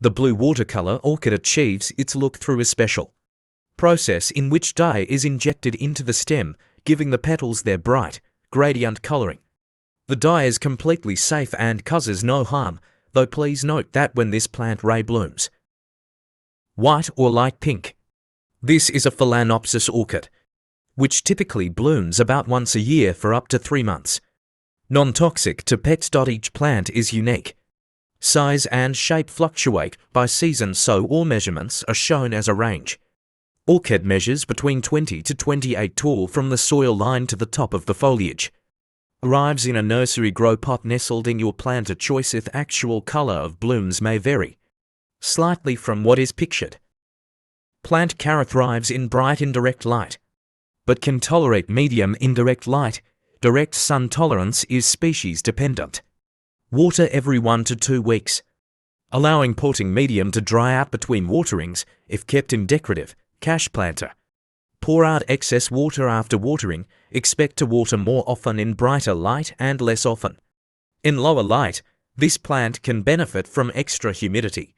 The blue watercolor orchid achieves its look through a special process in which dye is injected into the stem, giving the petals their bright, gradient coloring. The dye is completely safe and causes no harm, though please note that when this plant ray blooms white or light pink. This is a Phalaenopsis orchid, which typically blooms about once a year for up to 3 months. Non-toxic to pets. Each plant is unique. Size and shape fluctuate by season, so all measurements are shown as a range. Orchid measures between 20 to 28 tall from the soil line to the top of the foliage. Arrives in a nursery grow pot nestled in your plant of choice. If actual color of blooms may vary slightly from what is pictured. Plant Cara thrives in bright indirect light, but can tolerate medium indirect light. Direct sun tolerance is species dependent. Water every 1 to 2 weeks, allowing potting medium to dry out between waterings if kept in decorative cash planter. Pour out excess water after watering. Expect to water more often in brighter light and less often in lower light. This plant can benefit from extra humidity.